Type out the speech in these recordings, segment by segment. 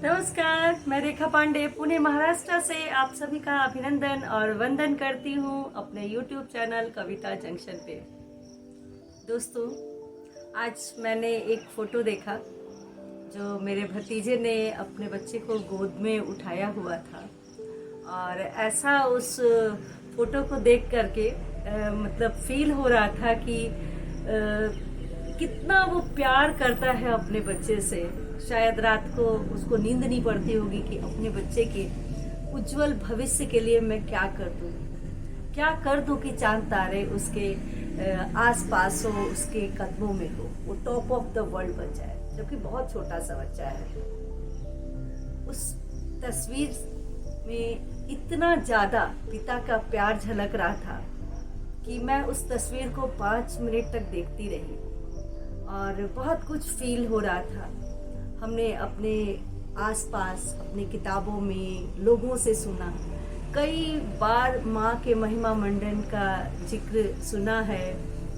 नमस्कार, मैं रेखा पांडे पुणे महाराष्ट्र से आप सभी का अभिनंदन और वंदन करती हूँ अपने YouTube चैनल कविता जंक्शन पे। दोस्तों, आज मैंने एक फ़ोटो देखा जो मेरे भतीजे ने अपने बच्चे को गोद में उठाया हुआ था। और ऐसा उस फ़ोटो को देख करके मतलब फील हो रहा था कि कितना वो प्यार करता है अपने बच्चे से। शायद रात को उसको नींद नहीं पड़ती होगी कि अपने बच्चे के उज्जवल भविष्य के लिए मैं क्या कर दूं कि चांद तारे उसके आस पास हो, उसके कदमों में हो, वो टॉप ऑफ द वर्ल्ड बन जाए, जबकि बहुत छोटा सा बच्चा है। उस तस्वीर में इतना ज्यादा पिता का प्यार झलक रहा था कि मैं उस तस्वीर को 5 मिनट तक देखती रही और बहुत कुछ फील हो रहा था। हमने अपने आसपास, अपनी किताबों में लोगों से सुना, कई बार माँ के महिमा मंडन का जिक्र सुना है,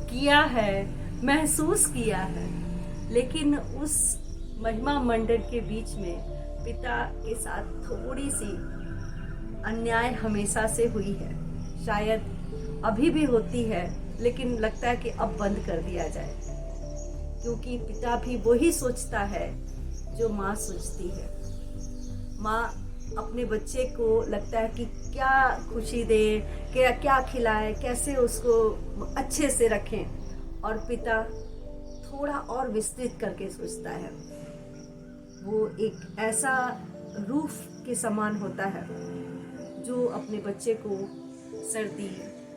किया है, महसूस किया है, लेकिन उस महिमा मंडन के बीच में पिता के साथ थोड़ी सी अन्याय हमेशा से हुई है। शायद अभी भी होती है, लेकिन लगता है कि अब बंद कर दिया जाए, क्योंकि पिता भी वही सोचता है जो माँ सोचती है। माँ अपने बच्चे को लगता है कि क्या खुशी दे, क्या खिलाए, कैसे उसको अच्छे से रखें, और पिता थोड़ा और विस्तृत करके सोचता है। वो एक ऐसा रूफ के समान होता है जो अपने बच्चे को सर्दी,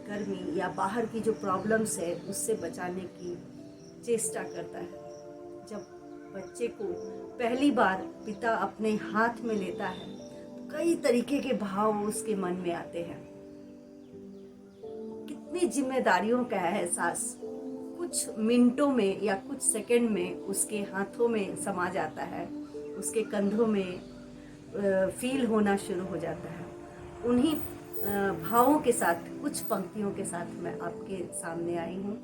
गर्मी या बाहर की जो प्रॉब्लम्स है उससे बचाने की चेष्टा करता है। जब बच्चे को पहली बार पिता अपने हाथ में लेता है तो कई तरीके के भाव उसके मन में आते हैं। कितनी जिम्मेदारियों का एहसास कुछ मिनटों में या कुछ सेकंड में उसके हाथों में समा जाता है, उसके कंधों में फील होना शुरू हो जाता है। उन्हीं भावों के साथ, कुछ पंक्तियों के साथ मैं आपके सामने आई हूँ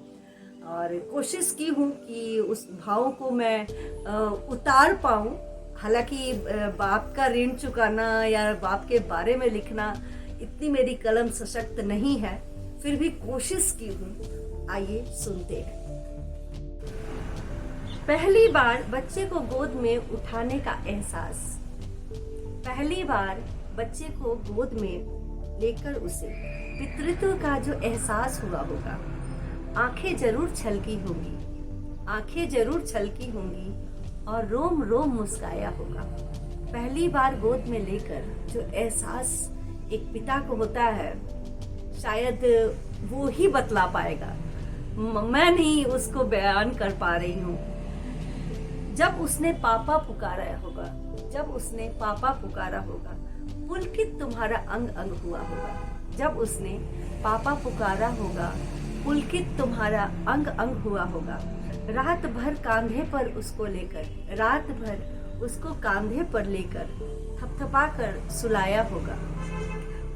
और कोशिश की हूँ कि उस भाव को मैं उतार पाऊँ। हालांकि बाप का ऋण चुकाना या बाप के बारे में लिखना इतनी मेरी कलम सशक्त नहीं है, फिर भी कोशिश की हूँ। आइए सुनते हैं। पहली बार बच्चे को गोद में उठाने का एहसास। पहली बार बच्चे को गोद में लेकर उसे पितृत्व का जो एहसास हुआ होगा, आंखें जरूर छलकी होंगी और रोम रोम मुस्काया होगा। पहली बार गोद में लेकर जो एहसास एक पिता को होता है, शायद वो ही बतला पाएगा, मैं नहीं उसको बयान कर पा रही हूँ। जब उसने पापा पुकारा होगा, पुलकित तुम्हारा अंग अंग हुआ होगा। जब उसने पापा पुकारा होगा, पुलकित तुम्हारा अंग अंग हुआ होगा। रात भर उसको कांधे पर लेकर थपथपा कर सुलाया होगा।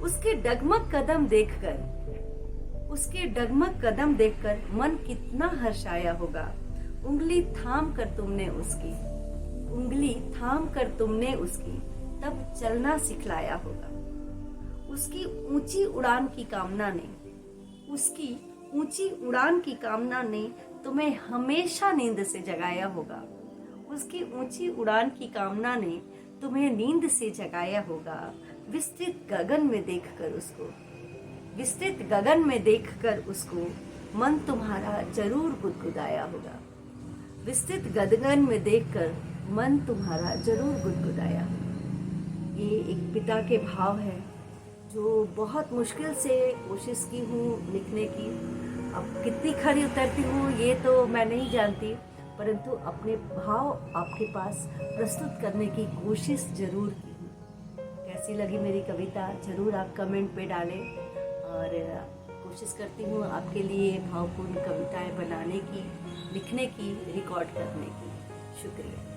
उसके डगमग कदम देखकर मन कितना हर्षाया होगा। उंगली थाम कर तुमने उसकी तब चलना सिखलाया होगा। उसकी ऊंची उड़ान की कामना ने तुम्हें हमेशा नींद से जगाया होगा। उसकी ऊंची उड़ान की कामना ने तुम्हें नींद से जगाया होगा। विस्तृत गगन में देखकर उसको मन तुम्हारा जरूर गुदगुदाया होगा। ये एक पिता के भाव है जो बहुत मुश्किल से कोशिश की हूँ लिखने की। अब कितनी खरी उतरती हूँ ये तो मैं नहीं जानती, परंतु अपने भाव आपके पास प्रस्तुत करने की कोशिश जरूर की हूँ। कैसी लगी मेरी कविता जरूर आप कमेंट पे डालें, और कोशिश करती हूँ आपके लिए भावपूर्ण कविताएं बनाने की, लिखने की, रिकॉर्ड करने की। शुक्रिया।